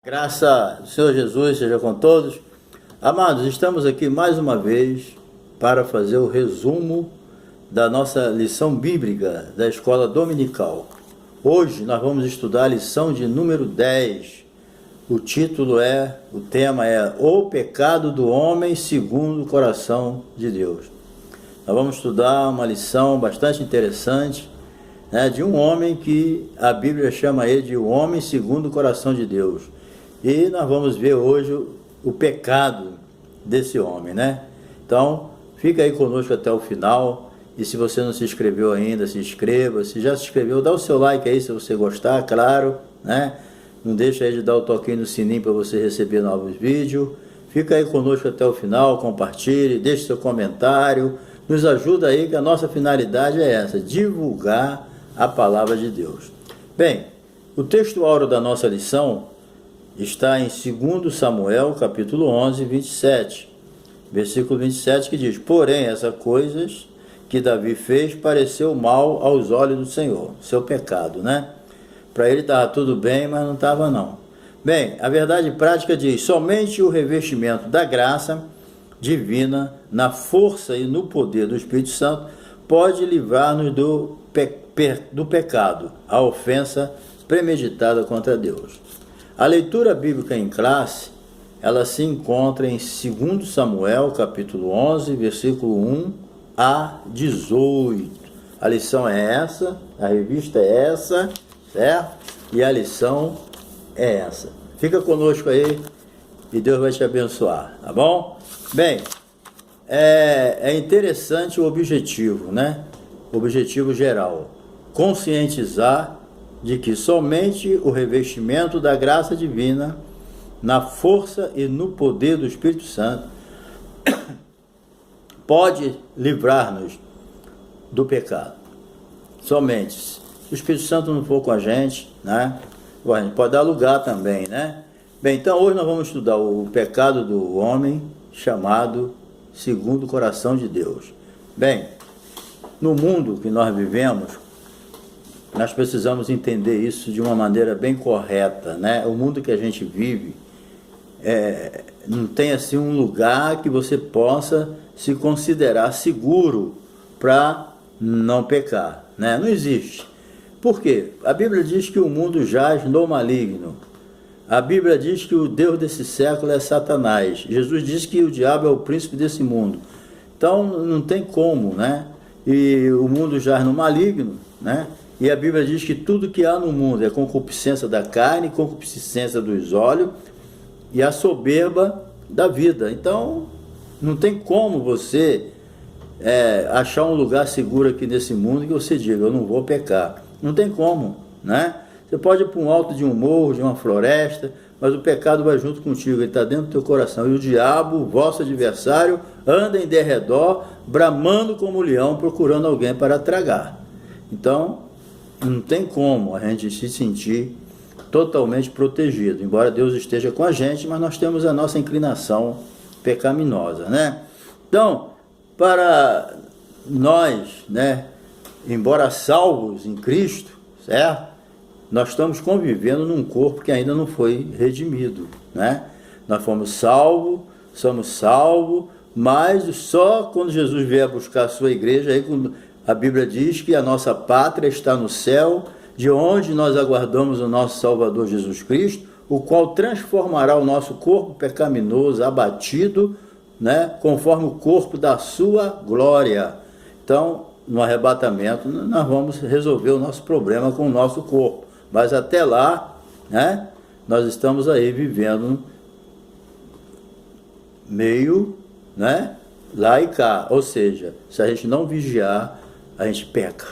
Graça do Senhor Jesus seja com todos. Amados, estamos aqui mais uma vez para fazer o resumo da nossa lição bíblica da escola dominical. Hoje nós vamos estudar a lição de número 10. O tema é O Pecado do Homem Segundo o Coração de Deus. Nós vamos estudar uma lição bastante interessante, de um homem que a Bíblia chama ele de o homem segundo o coração de Deus. E nós vamos ver hoje o pecado desse homem, Então, fica aí conosco até o final. E se você não se inscreveu ainda, se inscreva. Se já se inscreveu, dá o seu like aí se você gostar, claro, Não deixa aí de dar o toquinho no sininho para você receber novos vídeos. Fica aí conosco até o final, compartilhe, deixe seu comentário. Nos ajuda aí, que a nossa finalidade é essa, divulgar a palavra de Deus. Bem, o texto áureo da nossa lição está em 2 Samuel, capítulo 11, 27, versículo 27, que diz: Porém, essas coisas que Davi fez pareceu mal aos olhos do Senhor, seu pecado, Para ele estava tudo bem, mas não estava não. Bem, a verdade prática diz: somente o revestimento da graça divina, na força e no poder do Espírito Santo, pode livrar-nos do pecado, a ofensa premeditada contra Deus. A leitura bíblica em classe, ela se encontra em 2 Samuel, capítulo 11, versículo 1 a 18. A lição é essa, a revista é essa, certo? E a lição é essa. Fica conosco aí e Deus vai te abençoar, tá bom? Bem, é interessante o objetivo, O objetivo geral, conscientizar de que somente o revestimento da graça divina, na força e no poder do Espírito Santo, pode livrar-nos do pecado. Somente. Se o Espírito Santo não for com a gente, Bom, a gente pode dar lugar também, Bem, então hoje nós vamos estudar o pecado do homem chamado segundo o coração de Deus. Bem, no mundo que nós vivemos, nós precisamos entender isso de uma maneira bem correta, O mundo que a gente vive não tem assim um lugar que você possa se considerar seguro para não pecar, Não existe. Por quê? A Bíblia diz que o mundo jaz no maligno. A Bíblia diz que o Deus desse século é Satanás. Jesus diz que o diabo é o príncipe desse mundo. Então não tem como, E o mundo jaz no maligno, E a Bíblia diz que tudo que há no mundo é concupiscência da carne, concupiscência dos olhos e a soberba da vida. Então, não tem como você achar um lugar seguro aqui nesse mundo que você diga: eu não vou pecar. Não tem como, Você pode ir para um alto de um morro, de uma floresta, mas o pecado vai junto contigo, ele está dentro do teu coração. E o diabo, vosso adversário, anda em derredor, bramando como leão, procurando alguém para tragar. Então, não tem como a gente se sentir totalmente protegido, embora Deus esteja com a gente, mas nós temos a nossa inclinação pecaminosa, Então, para nós, embora salvos em Cristo, certo? Nós estamos convivendo num corpo que ainda não foi redimido, Nós fomos salvos, somos salvos, mas só quando Jesus vier buscar a sua igreja, aí a Bíblia diz que a nossa pátria está no céu, de onde nós aguardamos o nosso Salvador Jesus Cristo, o qual transformará o nosso corpo pecaminoso, abatido, conforme o corpo da sua glória. Então, no arrebatamento, nós vamos resolver o nosso problema com o nosso corpo. Mas até lá, nós estamos aí vivendo meio, lá e cá. Ou seja, se a gente não vigiar, a gente peca,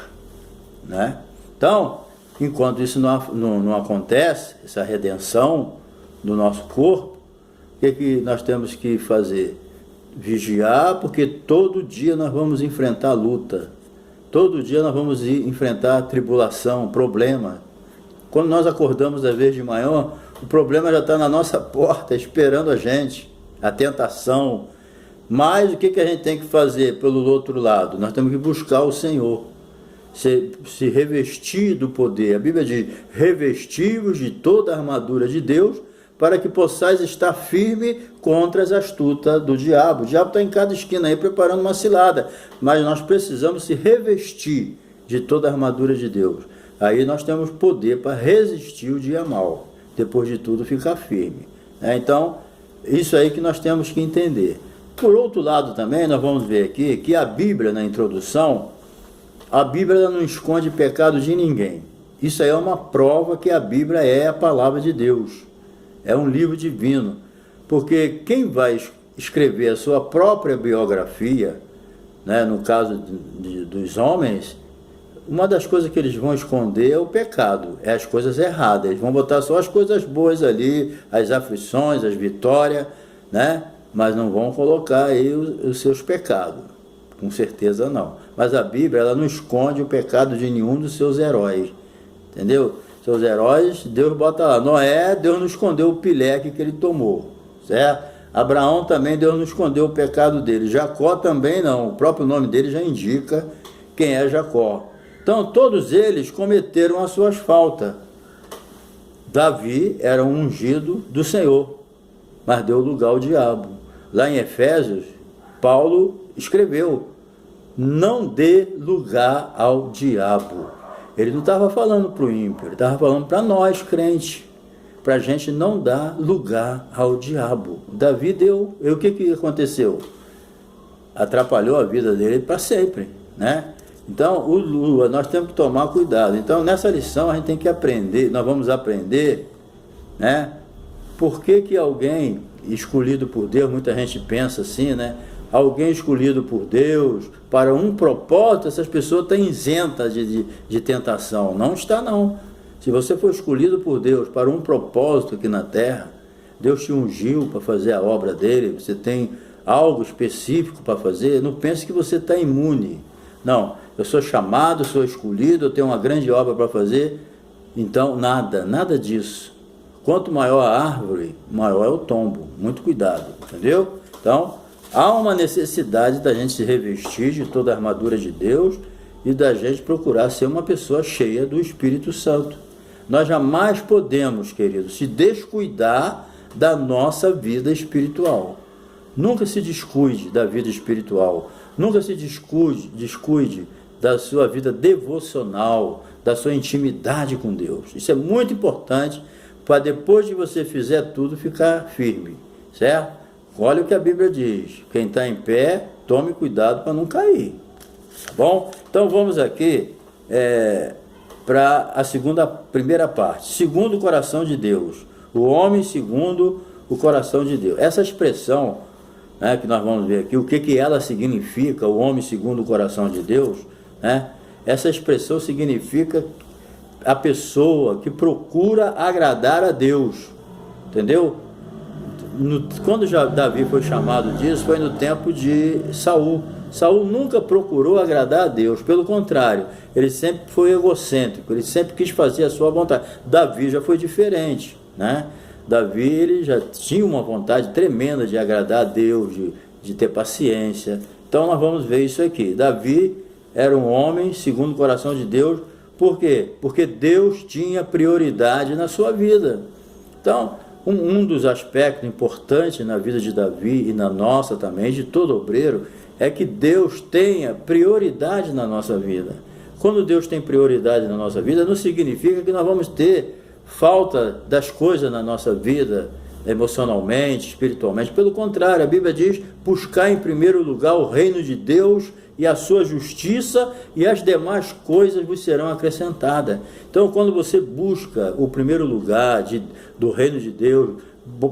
Então, enquanto isso não acontece, essa redenção do nosso corpo, o que nós temos que fazer? Vigiar, porque todo dia nós vamos enfrentar luta, todo dia nós vamos enfrentar tribulação, problema. Quando nós acordamos às vezes de manhã, o problema já está na nossa porta, esperando a gente, a tentação. Mas o que a gente tem que fazer pelo outro lado? Nós temos que buscar o Senhor, se revestir do poder. A Bíblia diz: revestivos de toda a armadura de Deus, para que possais estar firme contra as astutas do diabo. O diabo está em cada esquina aí preparando uma cilada, mas nós precisamos se revestir de toda a armadura de Deus. Aí nós temos poder para resistir o dia mau, depois de tudo ficar firme. Então, isso aí que nós temos que entender. Por outro lado também, nós vamos ver aqui que a Bíblia, na introdução, a Bíblia não esconde pecado de ninguém. Isso aí é uma prova que a Bíblia é a palavra de Deus. É um livro divino. Porque quem vai escrever a sua própria biografia, né, no caso dos homens, uma das coisas que eles vão esconder é o pecado, é as coisas erradas. Eles vão botar só as coisas boas ali, as aflições, as vitórias, né? Mas não vão colocar aí os seus pecados. Com certeza não. Mas a Bíblia, ela não esconde o pecado de nenhum dos seus heróis. Entendeu? Seus heróis, Deus bota lá. Noé, Deus não escondeu o pileque que ele tomou. Certo? Abraão também, Deus não escondeu o pecado dele. Jacó também não. O próprio nome dele já indica quem é Jacó. Então, todos eles cometeram as suas faltas. Davi era um ungido do Senhor, mas deu lugar ao diabo. Lá em Efésios, Paulo escreveu: não dê lugar ao diabo. Ele não estava falando para o ímpio, ele estava falando para nós, crentes, para a gente não dar lugar ao diabo. Davi deu, e o que aconteceu? Atrapalhou a vida dele para sempre, né? Então, nós temos que tomar cuidado. Então, nessa lição, a gente tem que aprender, nós vamos aprender, né? Por que alguém escolhido por Deus, muita gente pensa assim, né? Alguém escolhido por Deus para um propósito, essas pessoas estão isentas de tentação. Não está, não. Se você for escolhido por Deus para um propósito aqui na terra, Deus te ungiu para fazer a obra dele, você tem algo específico para fazer, não pense que você está imune. Não, eu sou chamado, sou escolhido, eu tenho uma grande obra para fazer, então nada disso. Quanto maior a árvore, maior é o tombo. Muito cuidado, entendeu? Então, há uma necessidade da gente se revestir de toda a armadura de Deus e da gente procurar ser uma pessoa cheia do Espírito Santo. Nós jamais podemos, queridos, se descuidar da nossa vida espiritual. Nunca se descuide da vida espiritual. Nunca se descuide da sua vida devocional, da sua intimidade com Deus. Isso é muito importante para depois de você fizer tudo ficar firme, certo? Olha o que a Bíblia diz: quem está em pé, tome cuidado para não cair, tá bom? Então vamos aqui para a primeira parte, segundo o coração de Deus, o homem segundo o coração de Deus. Essa expressão, né, que nós vamos ver aqui, o que ela significa, o homem segundo o coração de Deus, né? Essa expressão significa a pessoa que procura agradar a Deus, entendeu? Quando Davi foi chamado disso, foi no tempo de Saul. Saul nunca procurou agradar a Deus, pelo contrário, ele sempre foi egocêntrico, ele sempre quis fazer a sua vontade. Davi já foi diferente, né? Davi, ele já tinha uma vontade tremenda de agradar a Deus, de ter paciência. Então nós vamos ver isso aqui. Davi era um homem segundo o coração de Deus. Por quê? Porque Deus tinha prioridade na sua vida. Então, um dos aspectos importantes na vida de Davi e na nossa também, de todo obreiro, é que Deus tenha prioridade na nossa vida. Quando Deus tem prioridade na nossa vida, não significa que nós vamos ter falta das coisas na nossa vida, emocionalmente, espiritualmente. Pelo contrário, a Bíblia diz: buscar em primeiro lugar o reino de Deus e a sua justiça, e as demais coisas vos serão acrescentadas. Então, quando você busca o primeiro lugar do reino de Deus,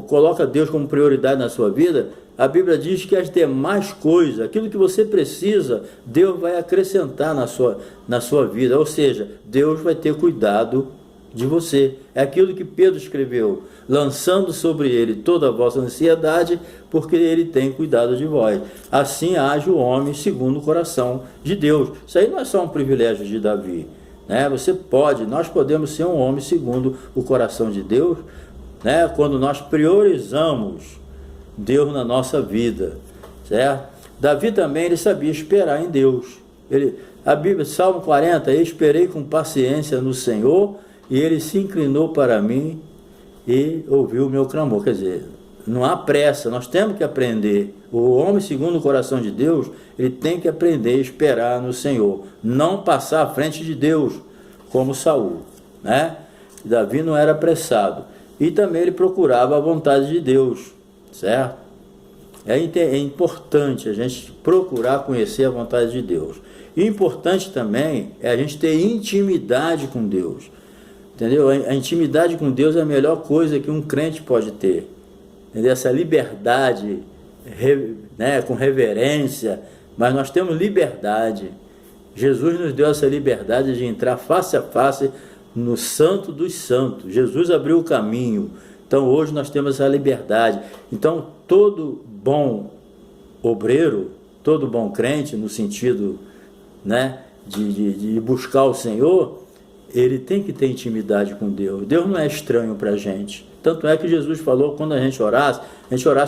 coloca Deus como prioridade na sua vida, a Bíblia diz que as demais coisas, aquilo que você precisa, Deus vai acrescentar na sua vida. Ou seja, Deus vai ter cuidado de você. É aquilo que Pedro escreveu: lançando sobre ele toda a vossa ansiedade, porque ele tem cuidado de vós. Assim age o homem segundo o coração de Deus. Isso aí não é só um privilégio de Davi, né? Nós podemos ser um homem segundo o coração de Deus, né? Quando nós priorizamos Deus na nossa vida, certo? Davi também, ele sabia esperar em Deus. A Bíblia, Salmo 40, eu esperei com paciência no Senhor, e ele se inclinou para mim e ouviu o meu clamor. Quer dizer, não há pressa, nós temos que aprender. O homem segundo o coração de Deus, ele tem que aprender a esperar no Senhor, não passar à frente de Deus, como Saul, né? Davi não era apressado, e também ele procurava a vontade de Deus, certo? É importante a gente procurar conhecer a vontade de Deus. E importante também é a gente ter intimidade com Deus, entendeu? A intimidade com Deus é a melhor coisa que um crente pode ter, entendeu? Essa liberdade, né, com reverência, mas nós temos liberdade. Jesus nos deu essa liberdade de entrar face a face no Santo dos Santos. Jesus abriu o caminho. Então hoje nós temos essa liberdade. Então todo bom obreiro, todo bom crente, no sentido, né, de buscar o Senhor, ele tem que ter intimidade com Deus. Deus não é estranho para a gente. Tanto é que Jesus falou, quando a gente orasse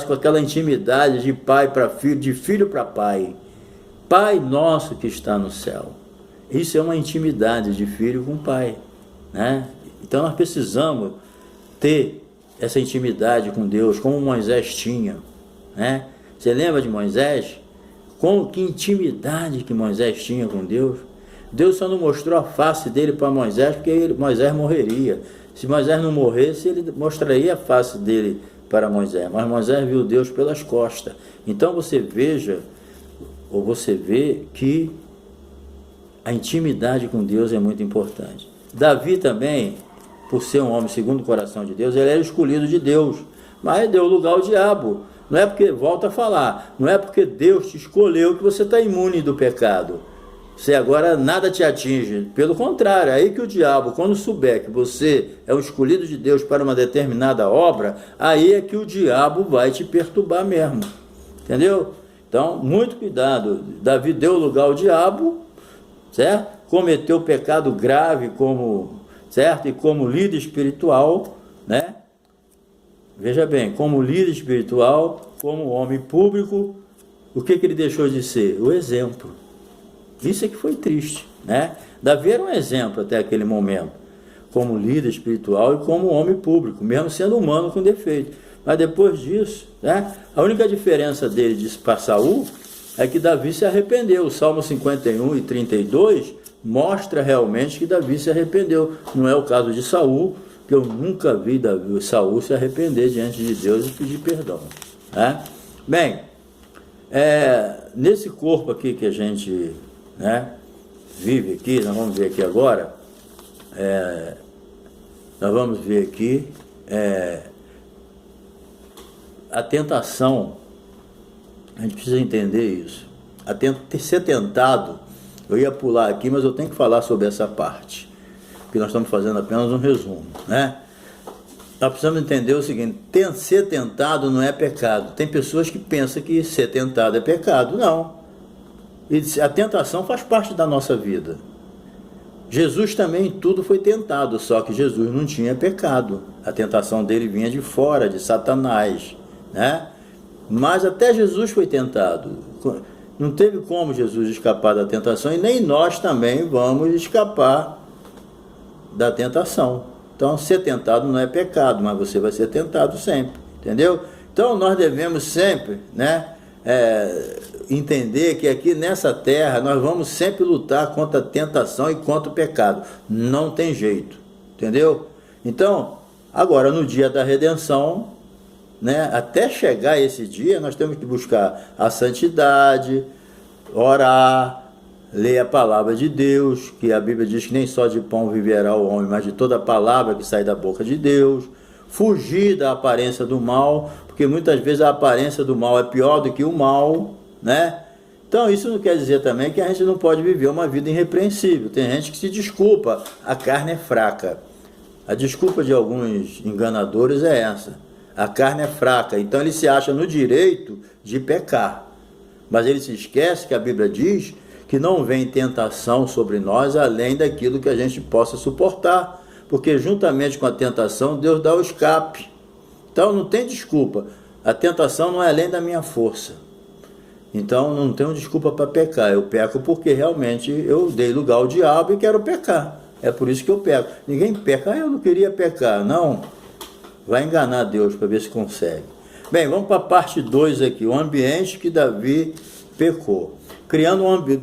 com aquela intimidade de pai para filho, de filho para pai. Pai nosso que está no céu. Isso é uma intimidade de filho com pai, né? Então nós precisamos ter essa intimidade com Deus, como Moisés tinha, né? Você lembra de Moisés? Que intimidade que Moisés tinha com Deus. Deus só não mostrou a face dele para Moisés, porque Moisés morreria. Se Moisés não morresse, ele mostraria a face dele para Moisés. Mas Moisés viu Deus pelas costas. Então você veja, ou você vê que a intimidade com Deus é muito importante. Davi também, por ser um homem segundo o coração de Deus, ele era escolhido de Deus, mas deu lugar ao diabo. Não é porque, volta a falar, não é porque Deus te escolheu que você está imune do pecado. Você agora nada te atinge. Pelo contrário, é aí que o diabo, quando souber que você é um escolhido de Deus para uma determinada obra, aí é que o diabo vai te perturbar mesmo. Entendeu? Então, muito cuidado. Davi deu lugar ao diabo, certo? Cometeu pecado grave certo? E como líder espiritual, né? Veja bem, como líder espiritual, como homem público, o que ele deixou de ser? O exemplo. Isso é que foi triste, né? Davi era um exemplo até aquele momento, como líder espiritual e como homem público, mesmo sendo humano com defeito. Mas depois disso, né, a única diferença dele para Saul é que Davi se arrependeu. O Salmo 51 e 32 mostra realmente que Davi se arrependeu. Não é o caso de Saul, que eu nunca vi Saul se arrepender diante de Deus e pedir perdão, né? Bem, nesse corpo aqui que a gente, né, vive aqui, nós vamos ver aqui agora, nós vamos ver aqui a tentação. A gente precisa entender isso. Ser tentado, eu ia pular aqui, mas eu tenho que falar sobre essa parte, porque nós estamos fazendo apenas um resumo, né? Nós precisamos entender o seguinte: ser tentado não é pecado. Tem pessoas que pensam que ser tentado é pecado. Não. E a tentação faz parte da nossa vida. Jesus também tudo foi tentado, só que Jesus não tinha pecado. A tentação dele vinha de fora, de Satanás, né? Mas até Jesus foi tentado. Não teve como Jesus escapar da tentação, e nem nós também vamos escapar da tentação. Então, ser tentado não é pecado, mas você vai ser tentado sempre, entendeu? Então, nós devemos sempre, né, entender que aqui nessa terra nós vamos sempre lutar contra a tentação e contra o pecado. Não tem jeito, entendeu? Então, agora no dia da redenção, né, até chegar esse dia, nós temos que buscar a santidade, orar, ler a palavra de Deus, que a Bíblia diz que nem só de pão viverá o homem, mas de toda a palavra que sai da boca de Deus. Fugir da aparência do mal, porque muitas vezes a aparência do mal é pior do que o mal, né? Então isso não quer dizer também que a gente não pode viver uma vida irrepreensível. Tem gente que se desculpa, a carne é fraca. A desculpa de alguns enganadores é essa: a carne é fraca, então ele se acha no direito de pecar. Mas ele se esquece que a Bíblia diz que não vem tentação sobre nós além daquilo que a gente possa suportar, porque juntamente com a tentação Deus dá o escape. Então não tem desculpa, a tentação não é além da minha força, então não tenho desculpa para pecar. Eu peco porque realmente eu dei lugar ao diabo e quero pecar, é por isso que eu peco. Ninguém peca: eu não queria pecar, não. Vai enganar Deus para ver se consegue. Bem, vamos para a parte 2 aqui, o ambiente que Davi pecou.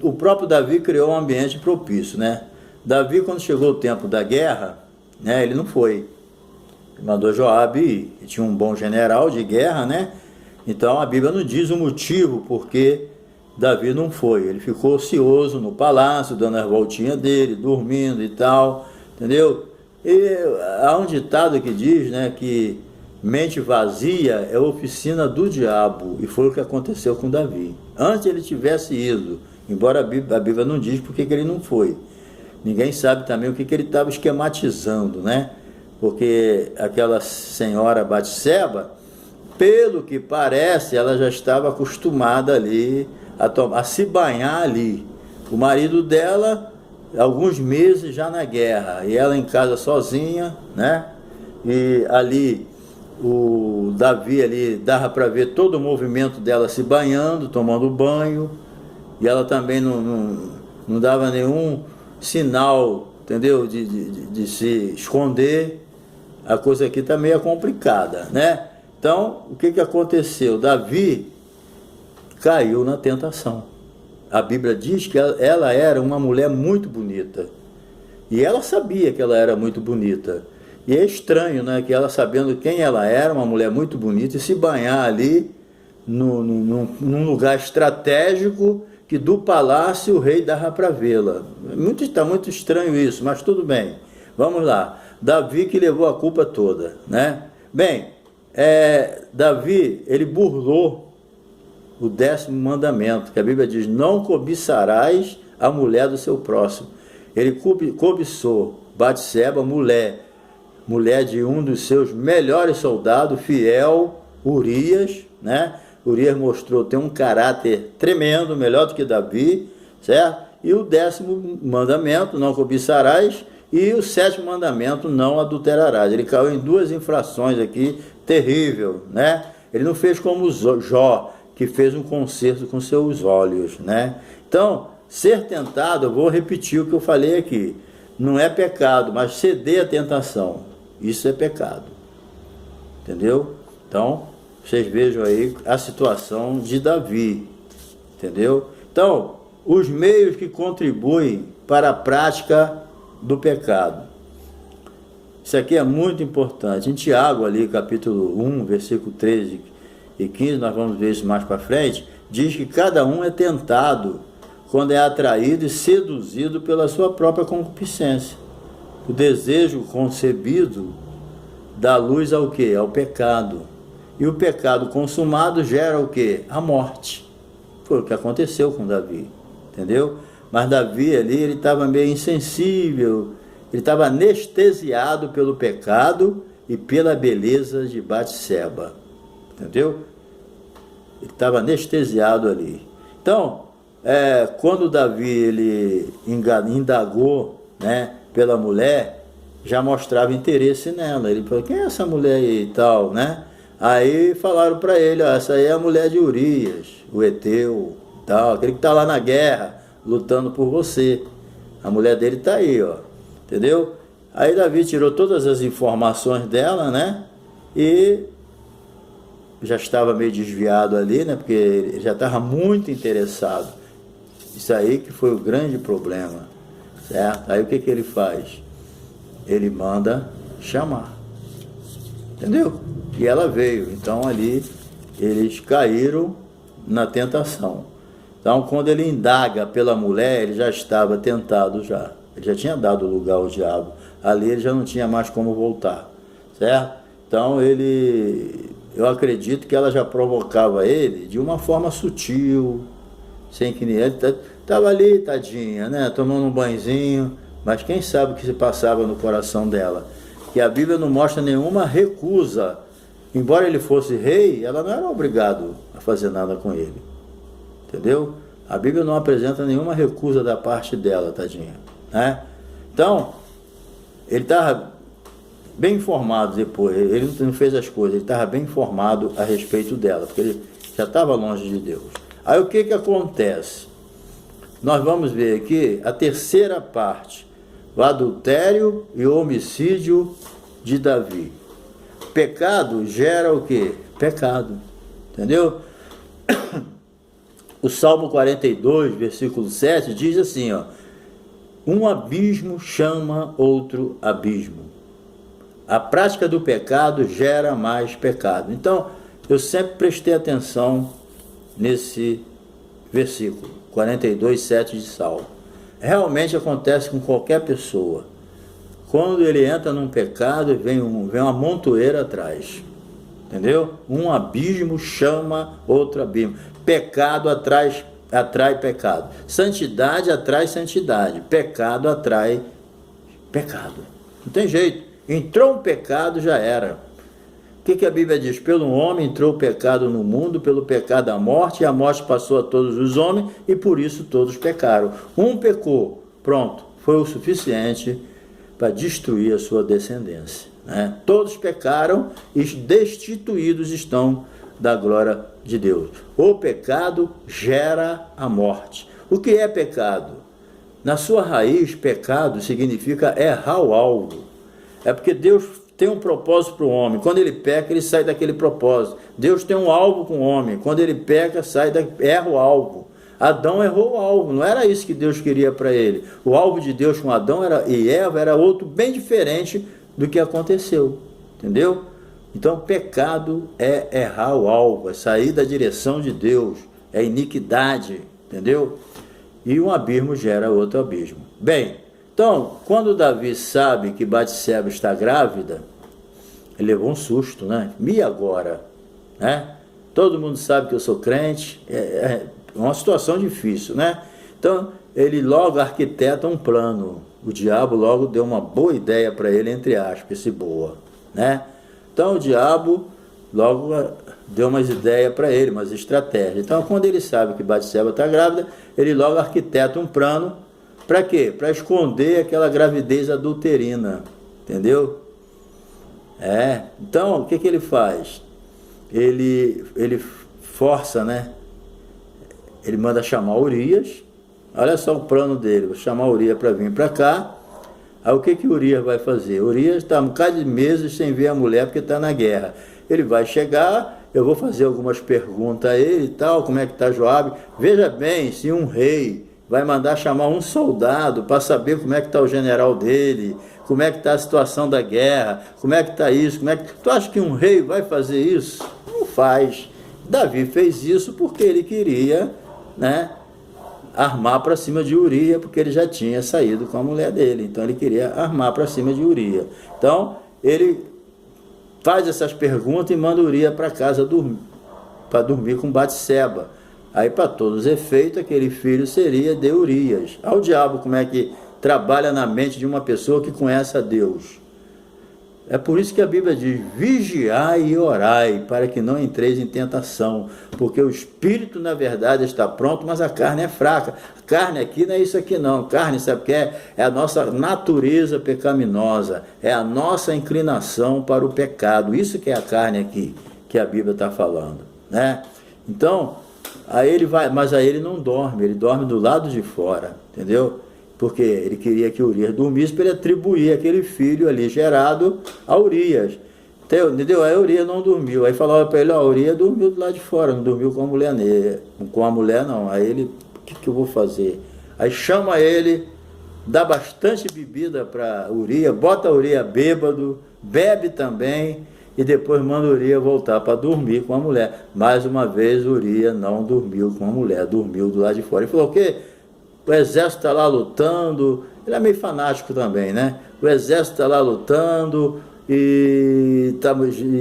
O próprio Davi criou um ambiente propício, né? Davi, quando chegou o tempo da guerra, né, ele não foi. Ele mandou Joabe ir. Ele tinha um bom general de guerra, né? Então a Bíblia não diz o motivo porque Davi não foi. Ele ficou ocioso no palácio, dando as voltinhas dele, dormindo e tal, entendeu? E há um ditado que diz, né, que mente vazia é oficina do diabo, e foi o que aconteceu com Davi. Antes ele tivesse ido, embora a Bíblia não diz porque que ele não foi. Ninguém sabe também o que ele estava esquematizando, né? Porque aquela senhora Batseba, pelo que parece, ela já estava acostumada ali a se banhar ali. O marido dela, alguns meses já na guerra, e ela em casa sozinha, né? E ali o Davi ali dava para ver todo o movimento dela se banhando, tomando banho, e ela também não dava nenhum sinal, entendeu? De se esconder. A coisa aqui está meio complicada, né? Então, o que aconteceu? Davi caiu na tentação. A Bíblia diz que ela era uma mulher muito bonita. E ela sabia que ela era muito bonita. E é estranho, né? Que ela, sabendo quem ela era, uma mulher muito bonita, e se banhar ali num lugar estratégico que do palácio o rei dava para vê-la. Está muito estranho isso, mas tudo bem. Vamos lá. Davi que levou a culpa toda, né? Bem, Davi, ele burlou o 10º mandamento, que a Bíblia diz: não cobiçarás a mulher do seu próximo. Ele cobiçou Batseba, mulher de um dos seus melhores soldados, fiel, Urias, né? Urias mostrou ter um caráter tremendo, melhor do que Davi, certo? E o 10º mandamento, não cobiçarás, e o 7º mandamento, não adulterarás. Ele caiu em 2 infrações aqui, terrível, né? Ele não fez como Jó, que fez um concerto com seus olhos, né? Então, ser tentado, eu vou repetir o que eu falei aqui, não é pecado, mas ceder à tentação, isso é pecado, entendeu? Então, vocês vejam aí a situação de Davi, entendeu? Então, os meios que contribuem para a prática do pecado. Isso aqui é muito importante. Em Tiago, ali, capítulo 1, versículo 13 e 15, nós vamos ver isso mais para frente, diz que cada um é tentado quando é atraído e seduzido pela sua própria concupiscência. O desejo concebido dá luz ao quê? Ao pecado. E o pecado consumado gera o quê? A morte. Foi o que aconteceu com Davi, entendeu? Mas Davi ali, ele estava meio insensível, ele estava anestesiado pelo pecado e pela beleza de Batseba, entendeu? Ele estava anestesiado ali. Então, quando Davi ele indagou, né, pela mulher, já mostrava interesse nela. Ele falou: quem é essa mulher aí e tal, né? Aí falaram para ele: ó, essa aí é a mulher de Urias, o Eteu, tal, aquele que está lá na guerra, lutando por você. A mulher dele está aí, ó, entendeu? Aí Davi tirou todas as informações dela, né? E já estava meio desviado ali, né? Porque ele já estava muito interessado. Isso aí que foi o grande problema, certo? Aí o que ele faz? Ele manda chamar, entendeu? E ela veio. Então ali eles caíram na tentação. Então, quando ele indaga pela mulher, ele já estava tentado já. Ele já tinha dado lugar ao diabo. Ali ele já não tinha mais como voltar, certo? Então, eu acredito que ela já provocava ele de uma forma sutil, sem que ele estava ali, tadinha, né? Tomando um banhozinho, mas quem sabe o que se passava no coração dela? Que a Bíblia não mostra nenhuma recusa. Embora ele fosse rei, ela não era obrigada a fazer nada com ele. Entendeu? A Bíblia não apresenta nenhuma recusa da parte dela, tadinha, né? Então, ele estava bem informado depois, ele não fez as coisas, ele estava bem informado a respeito dela, porque ele já estava longe de Deus. Aí o que acontece? Nós vamos ver aqui a terceira parte, o adultério e o homicídio de Davi. pecado gera o quê? Pecado. Entendeu? O Salmo 42, versículo 7, diz assim, ó: um abismo chama outro abismo. A prática do pecado gera mais pecado. Então, eu sempre prestei atenção nesse versículo 42, 7 de Salmo. Realmente acontece com qualquer pessoa. Quando ele entra num pecado, vem uma montoeira atrás. Entendeu? Um abismo chama outro abismo. Pecado atrai pecado. Santidade atrai santidade. Pecado atrai pecado. Não tem jeito. Entrou um pecado, já era. O que a Bíblia diz? Pelo homem entrou o pecado no mundo, pelo pecado a morte, e a morte passou a todos os homens, e por isso todos pecaram. Um pecou, pronto, foi o suficiente para destruir a sua descendência, né? Todos pecaram e destituídos estão da glória de Deus. O pecado gera a morte. O que é pecado? Na sua raiz, pecado significa errar o alvo. É porque Deus tem um propósito para o homem. Quando ele peca, ele sai daquele propósito. Deus tem um alvo com o homem. Quando ele peca, erra o alvo. Adão errou o alvo. Não era isso que Deus queria para ele. O alvo de Deus com Adão e Eva era outro bem diferente do que aconteceu. Entendeu? Então, pecado é errar o alvo, é sair da direção de Deus, é iniquidade. Entendeu? E um abismo gera outro abismo. Bem, então, quando Davi sabe que Batseba está grávida, ele levou um susto, né? E agora? Né? Todo mundo sabe que eu sou crente, é uma situação difícil, né? Então, ele logo arquiteta um plano. O diabo logo deu uma boa ideia para ele, entre aspas, esse boa, né? Então, o diabo logo deu umas ideias para ele, umas estratégias. Então, quando ele sabe que Batseba está grávida, ele logo arquiteta um plano. Para quê? Para esconder aquela gravidez adulterina, entendeu? Então, o que ele faz? Ele força, né? Ele manda chamar Urias. Olha só o plano dele, vou chamar Urias para vir para cá. Aí o que Urias vai fazer? Urias está um bocado de meses sem ver a mulher porque está na guerra. Ele vai chegar, eu vou fazer algumas perguntas a ele e tal, como é que está Joabe. Veja bem, se um rei vai mandar chamar um soldado para saber como é que está o general dele, como é que está a situação da guerra, como é que está isso, Tu acha que um rei vai fazer isso? Não faz. Davi fez isso porque ele queria, né, armar para cima de Urias, porque ele já tinha saído com a mulher dele, então ele queria armar para cima de Urias. Então, ele faz essas perguntas e manda Urias para casa para dormir com Batseba. Aí, para todos os efeitos, aquele filho seria de Urias. Olha o diabo como é que trabalha na mente de uma pessoa que conhece a Deus. É por isso que a Bíblia diz: vigiai e orai, para que não entreis em tentação. Porque o espírito, na verdade, está pronto, mas a carne é fraca. A carne aqui não é isso aqui não. Carne, sabe o que é? É a nossa natureza pecaminosa. É a nossa inclinação para o pecado. Isso que é a carne aqui, que a Bíblia está falando, né? Então, aí ele vai, mas aí ele não dorme, ele dorme do lado de fora, entendeu? Porque ele queria que Urias dormisse para ele atribuir aquele filho ali gerado a Urias, entendeu? Aí Urias não dormiu, aí falava para ele: Urias dormiu do lado de fora, não dormiu com a mulher nele, com a mulher não. Aí ele: o que eu vou fazer? Aí chama ele, dá bastante bebida para Urias, bota Urias bêbado, bebe também, e depois manda Urias voltar para dormir com a mulher. Mais uma vez Urias não dormiu com a mulher, dormiu do lado de fora. Ele falou: o quê? O exército está lá lutando. Ele é meio fanático também, né? O exército está lá lutando e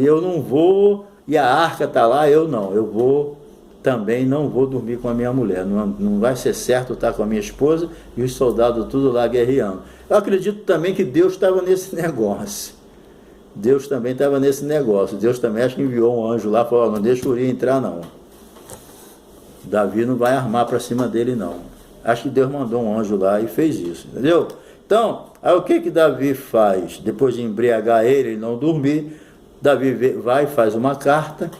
eu não vou, e a arca está lá, eu não. Eu vou também, não vou dormir com a minha mulher. Não vai ser certo estar com a minha esposa e os soldados tudo lá guerreando. Eu acredito também que Deus estava nesse negócio. Deus também estava nesse negócio. Deus também acho que enviou um anjo lá e falou: não deixa o Urias entrar não. Davi não vai armar para cima dele não. Acho que Deus mandou um anjo lá e fez isso, entendeu? Então, aí o que Davi faz? Depois de embriagar ele não dormir, Davi vai, faz uma carta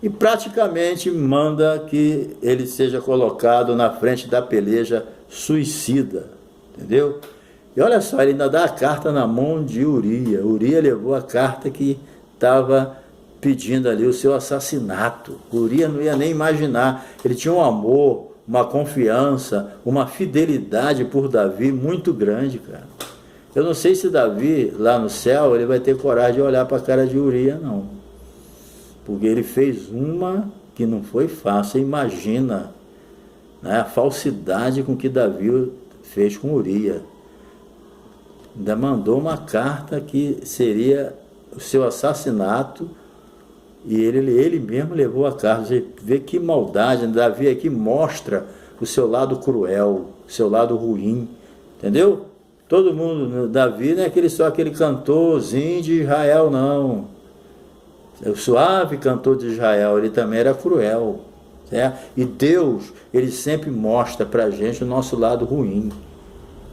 e praticamente manda que ele seja colocado na frente da peleja suicida, entendeu? E olha só, ele ainda dá a carta na mão de Urias. Urias levou a carta que estava pedindo ali o seu assassinato. Urias não ia nem imaginar. Ele tinha um amor, uma confiança, uma fidelidade por Davi muito grande, cara. Eu não sei se Davi, lá no céu, ele vai ter coragem de olhar para a cara de Urias, não. Porque ele fez uma que não foi fácil. Você imagina, né, a falsidade com que Davi fez com Urias. Ainda mandou uma carta que seria o seu assassinato, e ele mesmo levou a carta. Você vê que maldade. Davi aqui mostra o seu lado cruel, o seu lado ruim, entendeu? Todo mundo, Davi não é só aquele cantorzinho de Israel, não. O suave cantor de Israel, ele também era cruel, certo? E Deus, ele sempre mostra para a gente o nosso lado ruim.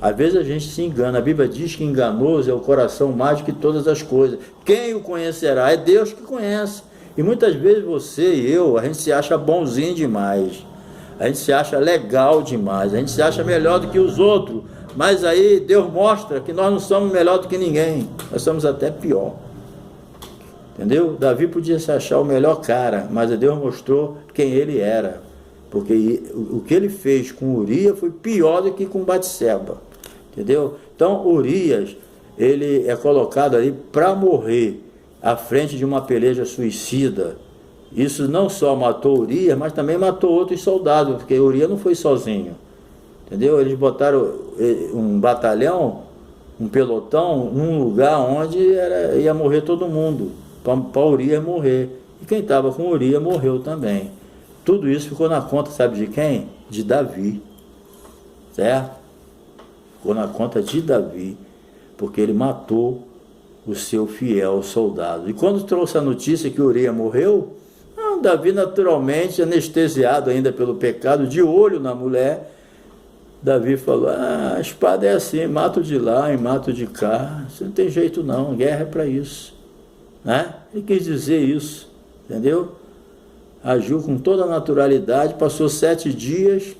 Às vezes a gente se engana. A Bíblia diz que enganoso é o coração mais do que todas as coisas. Quem o conhecerá? É Deus que conhece. E muitas vezes você e eu, a gente se acha bonzinho demais. A gente se acha legal demais. A gente se acha melhor do que os outros. Mas aí Deus mostra que nós não somos melhor do que ninguém. Nós somos até pior. Entendeu? Davi podia se achar o melhor cara, mas Deus mostrou quem ele era. Porque o que ele fez com Urias foi pior do que com Batseba. Entendeu? Então Urias, ele é colocado ali para morrer à frente de uma peleja suicida. Isso não só matou Urias, mas também matou outros soldados, porque Urias não foi sozinho. Entendeu? Eles botaram um batalhão, um pelotão, num lugar onde ia morrer todo mundo, para Urias morrer. E quem estava com Urias morreu também. Tudo isso ficou na conta, sabe de quem? De Davi. Certo? Ficou na conta de Davi, porque ele matou o seu fiel soldado. E quando trouxe a notícia que Urias morreu, Davi, naturalmente, anestesiado ainda pelo pecado, de olho na mulher, Davi falou: a espada é assim, mato de lá e mato de cá, isso não tem jeito não, guerra é para isso, né? Ele quis dizer isso, entendeu? Agiu com toda a naturalidade, passou 7 dias,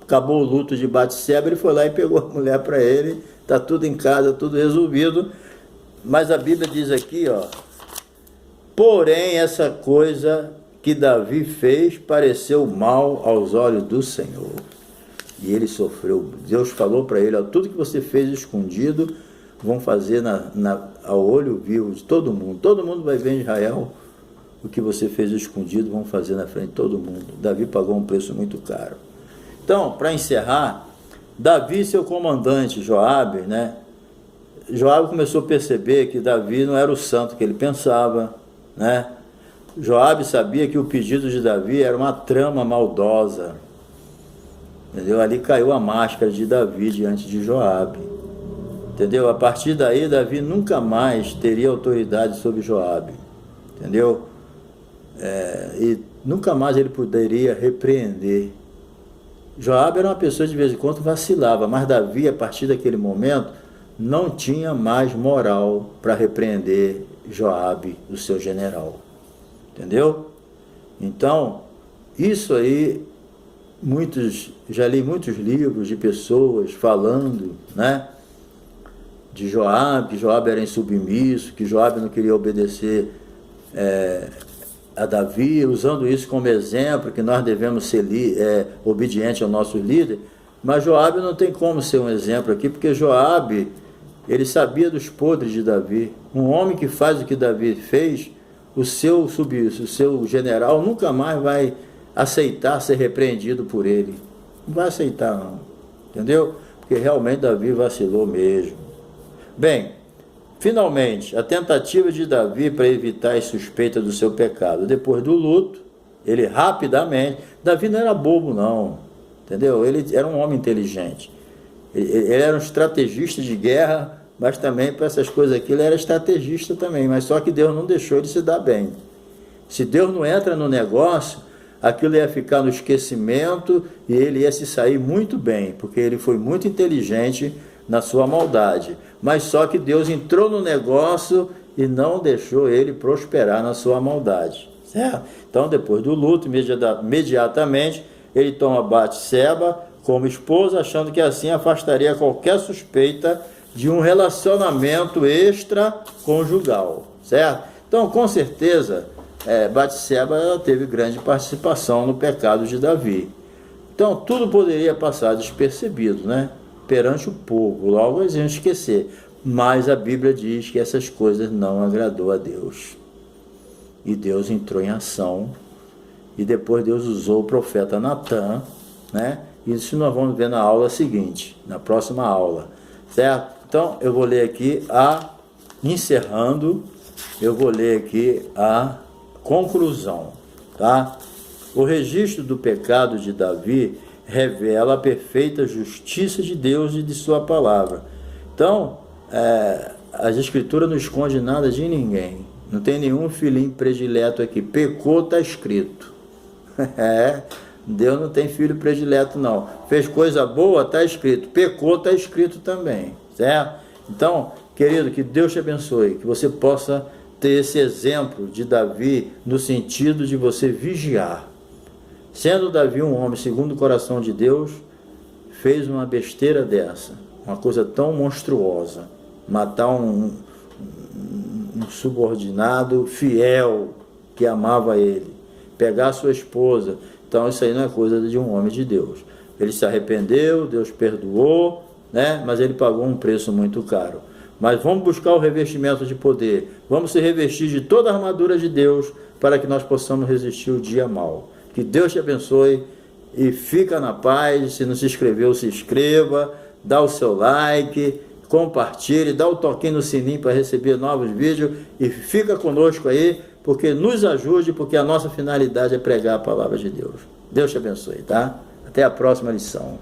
acabou o luto de Batseba, ele foi lá e pegou a mulher para ele, está tudo em casa, tudo resolvido. Mas a Bíblia diz aqui, ó: porém essa coisa que Davi fez pareceu mal aos olhos do Senhor. E ele sofreu. Deus falou para ele: ó, tudo que você fez escondido, vão fazer ao olho vivo de todo mundo. Todo mundo vai ver em Israel o que você fez escondido, vão fazer na frente de todo mundo. Davi pagou um preço muito caro. Então, para encerrar, Davi e seu comandante Joabe, né? Joabe começou a perceber que Davi não era o santo que ele pensava, né? Joabe sabia que o pedido de Davi era uma trama maldosa. Entendeu? Ali caiu a máscara de Davi diante de Joabe. Entendeu? A partir daí, Davi nunca mais teria autoridade sobre Joabe. Entendeu? E nunca mais ele poderia repreender. Joabe era uma pessoa de vez em quando vacilava, mas Davi, a partir daquele momento, não tinha mais moral para repreender Joabe, o seu general. Entendeu? Então, isso aí, já li muitos livros de pessoas falando, né, de Joabe, que Joabe era insubmisso, que Joabe não queria obedecer a Davi, usando isso como exemplo, que nós devemos ser obedientes ao nosso líder. Mas Joabe não tem como ser um exemplo aqui, porque Joabe, ele sabia dos podres de Davi. Um homem que faz o que Davi fez, o seu general nunca mais vai aceitar ser repreendido por ele. Não vai aceitar não, entendeu? Porque realmente Davi vacilou mesmo. Bem, finalmente, a tentativa de Davi para evitar as suspeitas do seu pecado. Depois do luto, ele rapidamente... Davi não era bobo não, entendeu? Ele era um homem inteligente. Ele era um estrategista de guerra, mas também para essas coisas aqui ele era estrategista também, mas só que Deus não deixou ele se dar bem. Se Deus não entra no negócio, aquilo ia ficar no esquecimento e ele ia se sair muito bem, porque ele foi muito inteligente na sua maldade. Mas só que Deus entrou no negócio e não deixou ele prosperar na sua maldade, certo? Então, depois do luto, imediatamente, ele toma Batseba como esposa, achando que assim afastaria qualquer suspeita de um relacionamento extraconjugal, certo? Então, com certeza, Batseba teve grande participação no pecado de Davi. Então, tudo poderia passar despercebido, né? Perante o povo, logo eles iam esquecer. Mas a Bíblia diz que essas coisas não agradou a Deus. E Deus entrou em ação. E depois Deus usou o profeta Natan, né? Isso nós vamos ver na aula seguinte, na próxima aula, certo? Então, eu vou ler aqui encerrando, eu vou ler aqui a conclusão, tá? O registro do pecado de Davi revela a perfeita justiça de Deus e de sua palavra. Então, as escrituras não escondem nada de ninguém. Não tem nenhum filhinho predileto aqui. Pecou, está escrito. Deus não tem filho predileto, não. Fez coisa boa, está escrito. Pecou, está escrito também, certo? Então, querido, que Deus te abençoe, que você possa ter esse exemplo de Davi no sentido de você vigiar. Sendo Davi um homem segundo o coração de Deus, fez uma besteira dessa, uma coisa tão monstruosa, matar um subordinado fiel que amava ele, pegar sua esposa. Então isso aí não é coisa de um homem de Deus. Ele se arrependeu, Deus perdoou, né? Mas ele pagou um preço muito caro. Mas vamos buscar o revestimento de poder, vamos se revestir de toda a armadura de Deus para que nós possamos resistir o dia mau. Que Deus te abençoe e fica na paz. Se não se inscreveu, se inscreva, dá o seu like, compartilhe, dá o toquinho no sininho para receber novos vídeos e fica conosco aí, porque nos ajude, porque a nossa finalidade é pregar a palavra de Deus. Deus te abençoe, tá? Até a próxima lição.